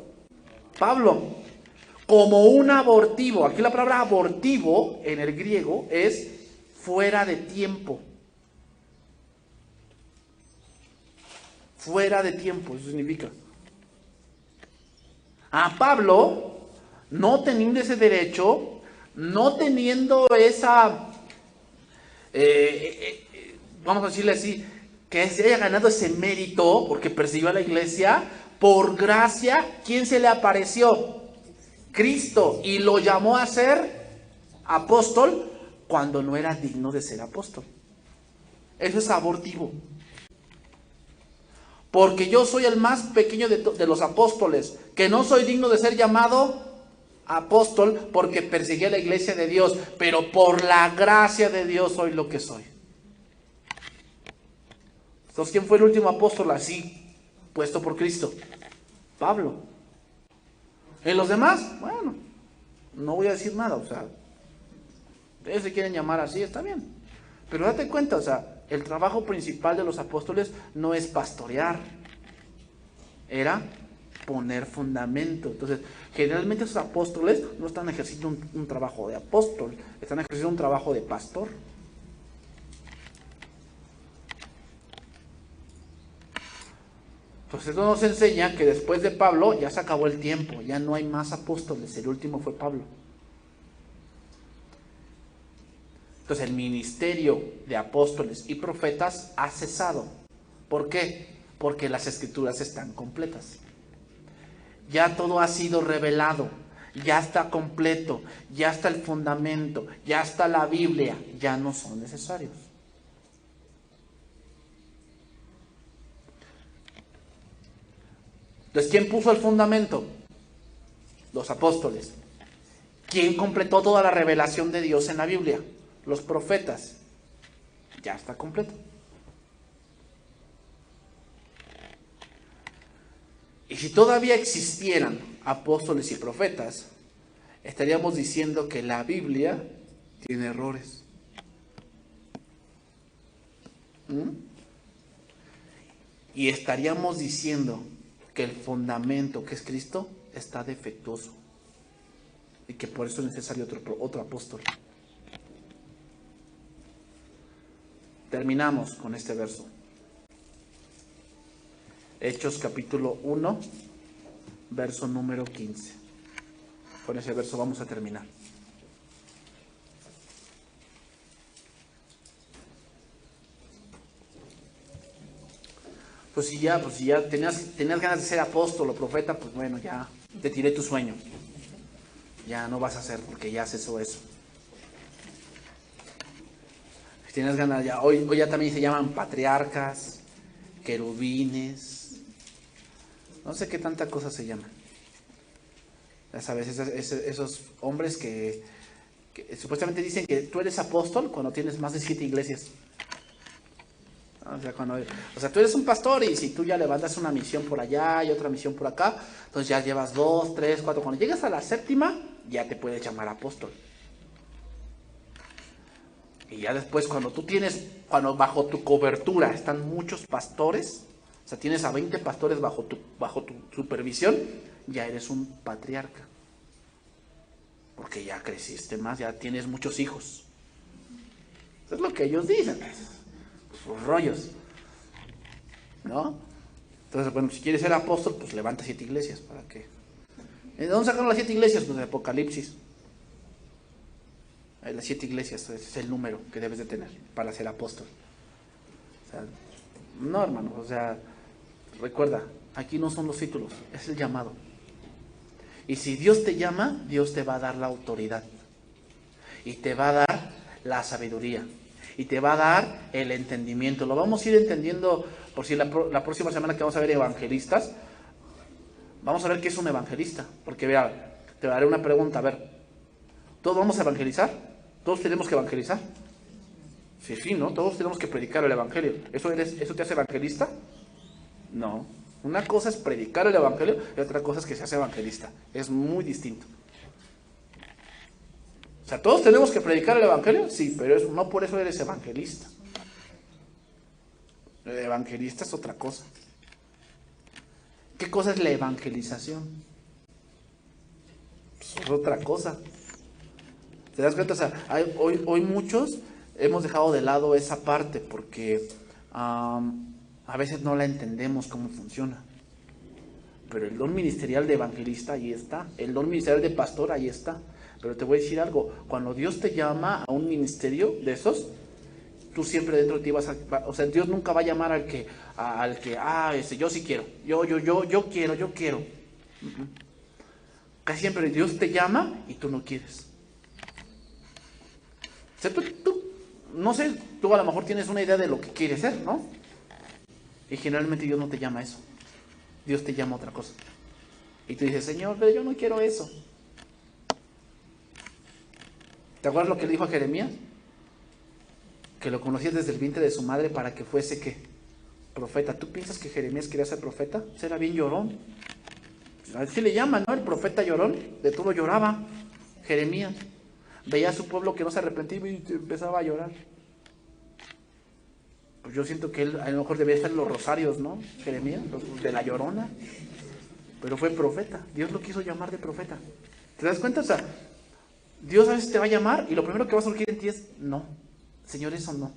Pablo. Como un abortivo. Aquí la palabra abortivo en el griego es fuera de tiempo. Fuera de tiempo, eso significa. A Pablo, no teniendo ese derecho, no teniendo esa, vamos a decirle así, que se haya ganado ese mérito porque persiguió a la iglesia, por gracia, ¿quién se le apareció? Cristo, y lo llamó a ser apóstol cuando no era digno de ser apóstol. Eso es abortivo. Porque yo soy el más pequeño de los apóstoles, que no soy digno de ser llamado apóstol porque perseguí a la iglesia de Dios, pero por la gracia de Dios soy lo que soy. Entonces, ¿quién fue el último apóstol así, puesto por Cristo? Pablo. En los demás, bueno, no voy a decir nada, o sea, ustedes se quieren llamar así, está bien. Pero date cuenta, o sea, el trabajo principal de los apóstoles no es pastorear, era poner fundamento. Entonces, generalmente esos apóstoles no están ejerciendo un trabajo de apóstol, están ejerciendo un trabajo de pastor. Pues esto nos enseña que después de Pablo ya se acabó el tiempo, ya no hay más apóstoles, el último fue Pablo. Entonces el ministerio de apóstoles y profetas ha cesado. ¿Por qué? Porque las escrituras están completas. Ya todo ha sido revelado, ya está completo, ya está el fundamento, ya está la Biblia, ya no son necesarios. Entonces, ¿quién puso el fundamento? Los apóstoles. ¿Quién completó toda la revelación de Dios en la Biblia? Los profetas. Ya está completo. Y si todavía existieran apóstoles y profetas, estaríamos diciendo que la Biblia tiene errores. Y estaríamos diciendo que el fundamento que es Cristo está defectuoso y que por eso es necesario otro apóstol. Terminamos con este verso. Hechos capítulo 1, verso número 15. Con ese verso vamos a terminar. Pues si ya tenías ganas de ser apóstol o profeta, pues bueno, ya te tiré tu sueño. Ya no vas a hacer porque ya haces eso. Si tienes ganas, ya hoy ya también se llaman patriarcas, querubines, no sé qué tanta cosa se llaman. Ya sabes, esos hombres que supuestamente dicen que tú eres apóstol cuando tienes más de 7 iglesias. O sea, tú eres un pastor y si tú ya levantas una misión por allá y otra misión por acá, entonces ya llevas 2, 3, 4. Cuando llegas a la 7ª, ya te puedes llamar apóstol. Y ya después, cuando bajo tu cobertura están muchos pastores, o sea, tienes a 20 pastores bajo tu supervisión, ya eres un patriarca. Porque ya creciste más, ya tienes muchos hijos. Eso es lo que ellos dicen. Sus rollos, ¿no? Entonces, bueno, si quieres ser apóstol, pues levanta 7 iglesias. ¿Para qué? ¿De dónde sacaron las 7 iglesias? Pues de Apocalipsis. Las 7 iglesias es el número que debes de tener para ser apóstol. O sea, no, hermano, o sea, recuerda, aquí no son los títulos, es el llamado. Y si Dios te llama, Dios te va a dar la autoridad. Y te va a dar la sabiduría. Y te va a dar el entendimiento. Lo vamos a ir entendiendo, por si la próxima semana que vamos a ver evangelistas, vamos a ver qué es un evangelista. Porque mira, te daré una pregunta, a ver, ¿todos vamos a evangelizar? ¿Todos tenemos que evangelizar? Sí, ¿no? Todos tenemos que predicar el evangelio. ¿Eso te hace evangelista? No. Una cosa es predicar el evangelio y otra cosa es que se hace evangelista. Es muy distinto. O sea, ¿todos tenemos que predicar el evangelio? Sí, pero no por eso eres evangelista. El evangelista es otra cosa. ¿Qué cosa es la evangelización? Pues es otra cosa. ¿Te das cuenta? O sea, hoy muchos hemos dejado de lado esa parte porque a veces no la entendemos cómo funciona. Pero el don ministerial de evangelista ahí está. El don ministerial de pastor ahí está. Pero te voy a decir algo, cuando Dios te llama a un ministerio de esos, tú siempre dentro de ti o sea, Dios nunca va a llamar al que yo sí quiero, yo quiero. Casi siempre Dios te llama y tú no quieres. O sea, no sé, tú a lo mejor tienes una idea de lo que quieres ser, ¿no? Y generalmente Dios no te llama a eso. Dios te llama a otra cosa. Y tú dices, Señor, pero yo no quiero eso. ¿Te acuerdas lo que le dijo a Jeremías? Que lo conocías desde el vientre de su madre para que fuese, ¿qué? Profeta. ¿Tú piensas que Jeremías quería ser profeta? Pues era bien llorón. Así le llaman, ¿no? El profeta llorón. De todo lloraba. Jeremías. Veía a su pueblo que no se arrepentía y empezaba a llorar. Pues yo siento que él a lo mejor debía estar en los rosarios, ¿no? Jeremías, de la llorona. Pero fue profeta. Dios lo quiso llamar de profeta. ¿Te das cuenta? O sea, Dios a veces te va a llamar y lo primero que va a surgir en ti es, no, Señor, eso no.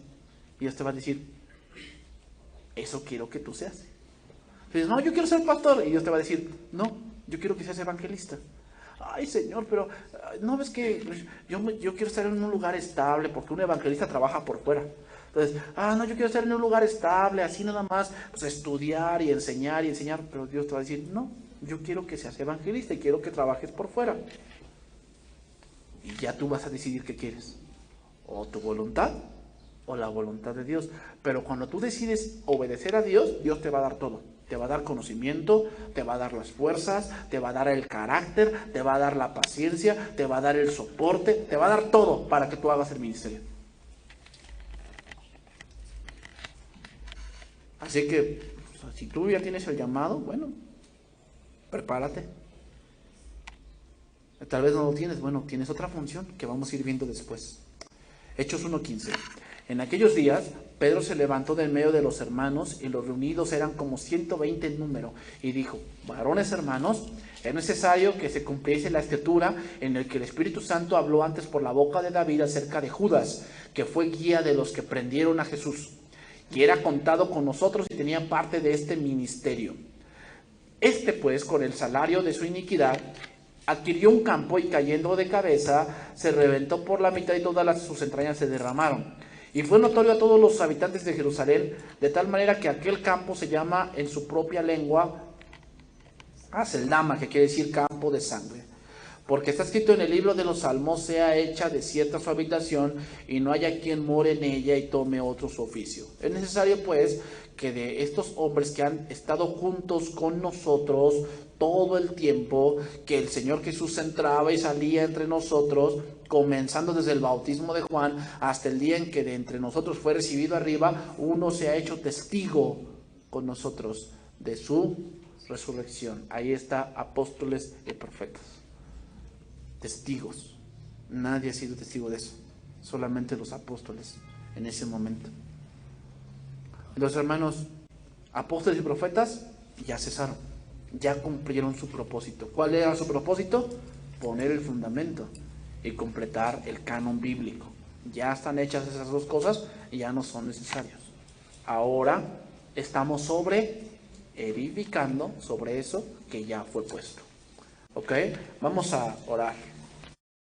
Y Dios te va a decir, eso quiero que tú seas. Dices, no, yo quiero ser pastor. Y Dios te va a decir, no, yo quiero que seas evangelista. Ay, Señor, pero no ves que yo quiero estar en un lugar estable, porque un evangelista trabaja por fuera. Entonces, no, yo quiero estar en un lugar estable, así nada más, pues estudiar y enseñar, pero Dios te va a decir, no, yo quiero que seas evangelista y quiero que trabajes por fuera. Y ya tú vas a decidir qué quieres, o tu voluntad o la voluntad de Dios. Pero cuando tú decides obedecer a Dios, Dios te va a dar todo. Te va a dar conocimiento, te va a dar las fuerzas, te va a dar el carácter, te va a dar la paciencia, te va a dar el soporte, te va a dar todo para que tú hagas el ministerio. Así que, si tú ya tienes el llamado, bueno, prepárate. Tal vez no lo tienes, bueno, tienes otra función que vamos a ir viendo después. Hechos 1:15. En aquellos días, Pedro se levantó del medio de los hermanos y los reunidos eran como 120 en número y dijo, varones hermanos, es necesario que se cumpliese la escritura en el que el Espíritu Santo habló antes por la boca de David acerca de Judas, que fue guía de los que prendieron a Jesús, y era contado con nosotros y tenía parte de este ministerio. Este pues, con el salario de su iniquidad, adquirió un campo y cayendo de cabeza, se reventó por la mitad y todas sus entrañas se derramaron. Y fue notorio a todos los habitantes de Jerusalén, de tal manera que aquel campo se llama en su propia lengua Aceldama, que quiere decir campo de sangre. Porque está escrito en el libro de los Salmos: sea hecha desierta su habitación, y no haya quien more en ella y tome otro su oficio. Es necesario pues que de estos hombres que han estado juntos con nosotros todo el tiempo, que el Señor Jesús entraba y salía entre nosotros, comenzando desde el bautismo de Juan hasta el día en que de entre nosotros fue recibido arriba, uno se ha hecho testigo con nosotros de su resurrección. Ahí está, apóstoles y profetas. Testigos. Nadie ha sido testigo de eso, solamente los apóstoles en ese momento. Los hermanos, apóstoles y profetas ya cesaron, ya cumplieron su propósito. ¿Cuál era su propósito? Poner el fundamento y completar el canon bíblico. Ya están hechas esas dos cosas y ya no son necesarios. Ahora estamos edificando sobre eso que ya fue puesto. ¿Ok? Vamos a orar.